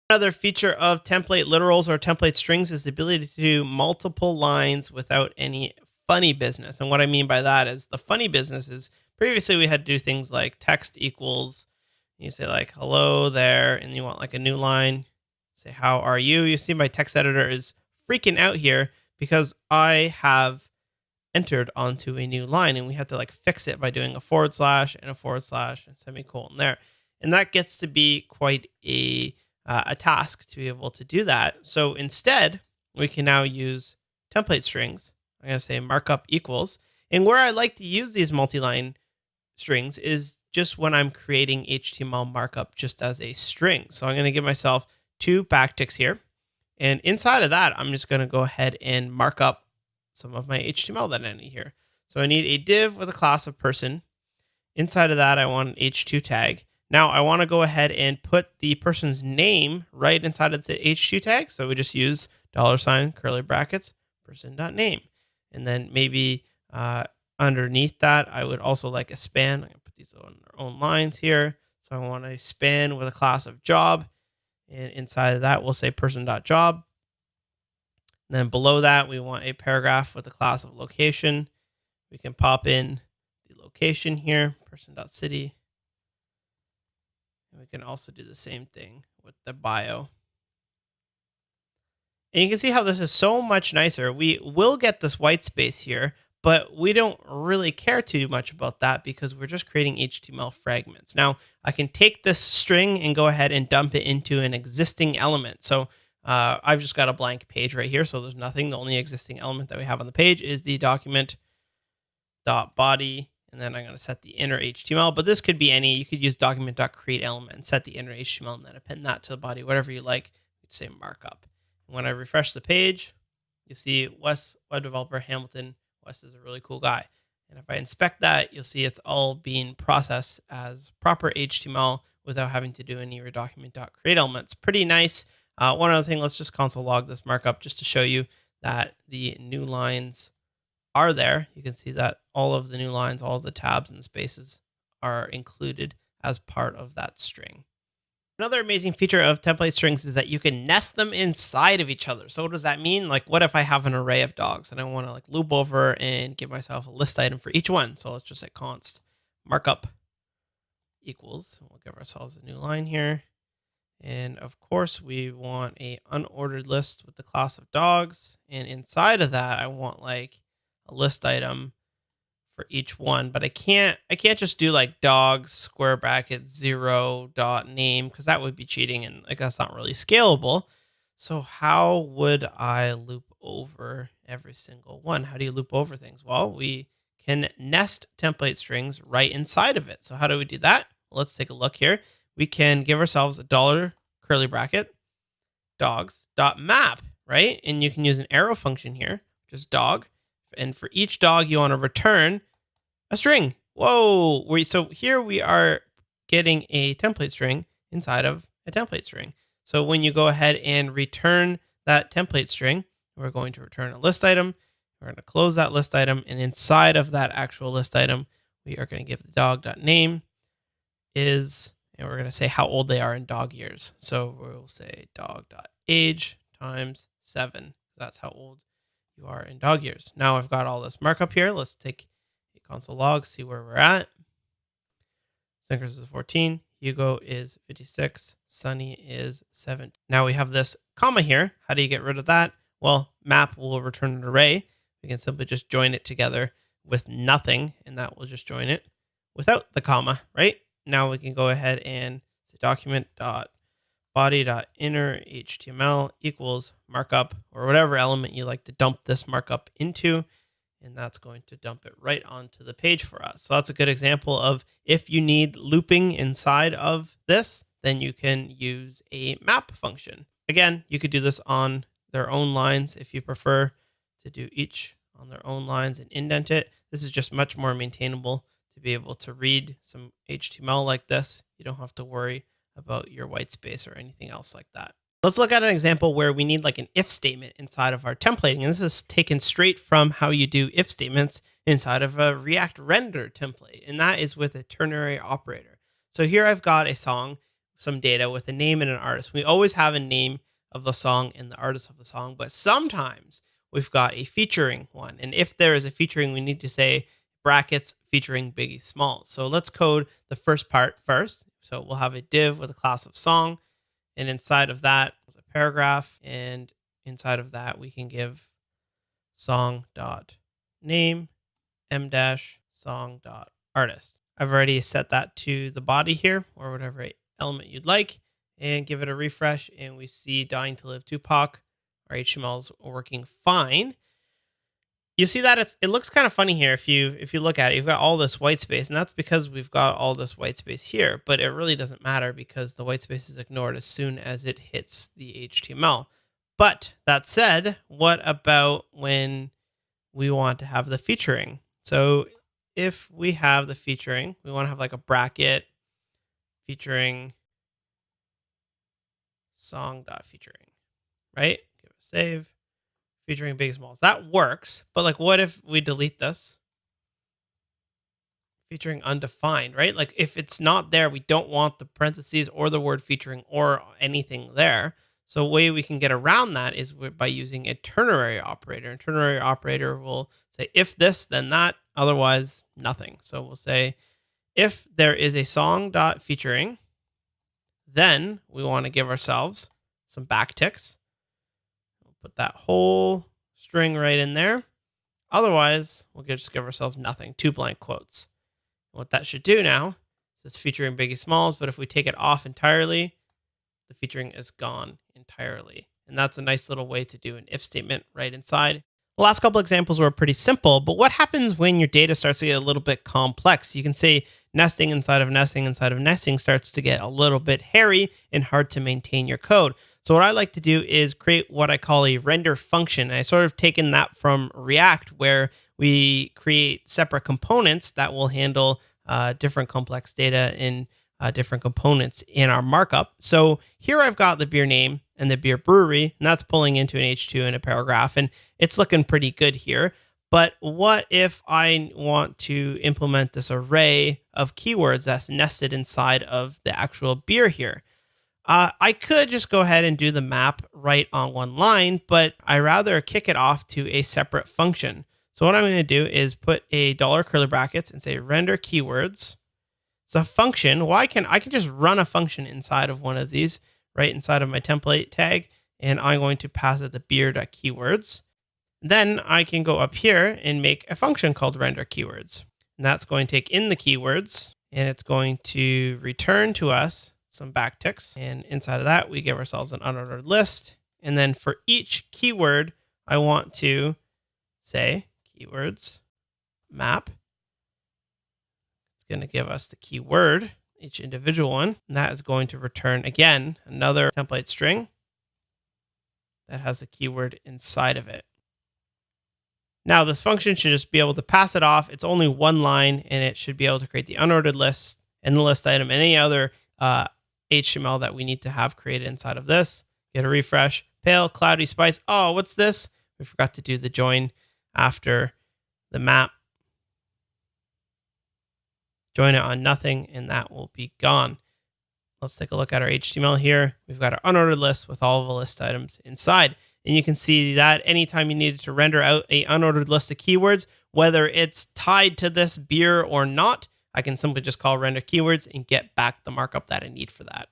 Another feature of template literals or template strings is the ability to do multiple lines without any funny business. And what I mean by that is the funny business is previously we had to do things like text equals, you say like hello there, and you want like a new line, say how are you? You see my text editor is freaking out here because I have entered onto a new line and we had to like fix it by doing a forward slash and a forward slash and semicolon there. And that gets to be quite a task to be able to do that. So instead, we can now use template strings. I'm going to say markup equals. And where I like to use these multi-line strings is just when I'm creating HTML markup just as a string. So I'm going to give myself 2 backticks here. And inside of that, I'm just going to go ahead and mark up some of my HTML that I need here. So I need a div with a class of person. Inside of that, I want an h2 tag. Now I want to go ahead and put the person's name right inside of the h2 tag. So we just use $ curly brackets person.name. And then maybe underneath that, I would also like a span. I'm going to put these on their own lines here. So I want a span with a class of job. And inside of that, we'll say person.job. And then below that, we want a paragraph with a class of location. We can pop in the location here, person.city. And we can also do the same thing with the bio. And you can see how this is so much nicer. We will get this white space here, but we don't really care too much about that because we're just creating HTML fragments. Now, I can take this string and go ahead and dump it into an existing element. So I've just got a blank page right here, so there's nothing. The only existing element that we have on the page is the document.body, and then I'm going to set the inner HTML. But this could be any. You could use document.createElement and set the inner HTML, and then append that to the body, whatever you like. You'd say markup. And when I refresh the page, you see Wes, web developer, Hamilton. Wes is a really cool guy. And if I inspect that, you'll see it's all being processed as proper HTML without having to do any document.createElement. It's pretty nice. One other thing, let's just console log this markup just to show you that the new lines are there. You can see that all of the new lines, all of the tabs and spaces are included as part of that string. Another amazing feature of template strings is that you can nest them inside of each other. So what does that mean? Like, what if I have an array of dogs and I want to like loop over and give myself a list item for each one? So let's just say const markup equals. We'll give ourselves a new line here. And of course, we want a unordered list with the class of dogs. And inside of that, I want like a list item for each one. But I can't just do like dogs square bracket 0.name because that would be cheating and like that's not really scalable. So how would I loop over every single one? How do you loop over things? Well, we can nest template strings right inside of it. So how do we do that? Well, let's take a look here. We can give ourselves a $ curly bracket dogs.map, right? And you can use an arrow function here, just dog. And for each dog, you want to return a string. Whoa. So here we are getting a template string inside of a template string. So when you go ahead and return that template string, we're going to return a list item. We're going to close that list item. And inside of that actual list item, we are going to give the dog.name is, and we're going to say how old they are in dog years. So we'll say dog.age times 7. That's how old you are in dog years. Now I've got all this markup here. Let's take a console log, see where we're at. Snickers is 14. Hugo is 56. Sunny is 7. Now we have this comma here. How do you get rid of that? Well, map will return an array. We can simply just join it together with nothing, and that will just join it without the comma, right? Now we can go ahead and say document.body.inner HTML equals markup or whatever element you like to dump this markup into. And that's going to dump it right onto the page for us. So that's a good example of if you need looping inside of this, then you can use a map function. Again, you could do this on their own lines if you prefer to do each on their own lines and indent it. This is just much more maintainable to be able to read some HTML like this. You don't have to worry about your white space or anything else like that. Let's look at an example where we need like an if statement inside of our templating. And this is taken straight from how you do if statements inside of a React render template. And that is with a ternary operator. So here I've got a song some data with a name and an artist. We always have a name of the song and the artist of the song, but sometimes we've got a featuring one. And if there is a featuring, we need to say brackets featuring Biggie Smalls. So let's code the first part first. So we'll have a div with a class of song, and inside of that is a paragraph, and inside of that we can give song dot name m dash song dot artist. I've already set that to the body here, or whatever element you'd like, and give it a refresh, and we see Dying to Live Tupac. Our HTML is working fine. You see that it looks kind of funny here if you look at it. You've got all this white space, and that's because we've got all this white space here, but it really doesn't matter because the white space is ignored as soon as it hits the HTML. But that said, what about when we want to have the featuring? So if we have the featuring, we want to have like a bracket featuring song.featuring, right? Give it a save. Featuring Big Smalls. That works, but like what if we delete this? Featuring undefined, right? Like if it's not there, we don't want the parentheses or the word featuring or anything there. So a way we can get around that is by using a ternary operator. And ternary operator will say if this, then that, otherwise nothing. So we'll say if there is a song.featuring, then we want to give ourselves some backticks. Put that whole string right in there. Otherwise, we'll just give ourselves nothing, 2 blank quotes. What that should do now is featuring Biggie Smalls, but if we take it off entirely, the featuring is gone entirely. And that's a nice little way to do an if statement right inside. The last couple examples were pretty simple, but what happens when your data starts to get a little bit complex? You can say nesting inside of nesting inside of nesting starts to get a little bit hairy and hard to maintain your code. So what I like to do is create what I call a render function. And I sort of taken that from React, where we create separate components that will handle different complex data in different components in our markup. So here I've got the beer name and the beer brewery, and that's pulling into an H2 and a paragraph, and it's looking pretty good here. But what if I want to implement this array of keywords that's nested inside of the actual beer here? I could just go ahead and do the map right on one line, but I rather kick it off to a separate function. So what I'm going to do is put a dollar curly brackets and say render keywords. It's a function. Well, I can just run a function inside of one of these, right inside of my template tag, and I'm going to pass it the beer.keywords. Then I can go up here and make a function called render keywords. And that's going to take in the keywords, and it's going to return to us some backticks. And inside of that, we give ourselves an unordered list. And then for each keyword, I want to say keywords map. It's going to give us the keyword, each individual one. And that is going to return, again, another template string that has the keyword inside of it. Now, this function should just be able to pass it off. It's only one line, and it should be able to create the unordered list and the list item and any other HTML that we need to have created inside of this. Get a refresh. Pale, cloudy, spice. Oh, what's this? We forgot to do the join after the map. Join it on nothing, and that will be gone. Let's take a look at our HTML here. We've got our unordered list with all of the list items inside. And you can see that anytime you needed to render out a unordered list of keywords, whether it's tied to this beer or not, I can simply just call render keywords and get back the markup that I need for that.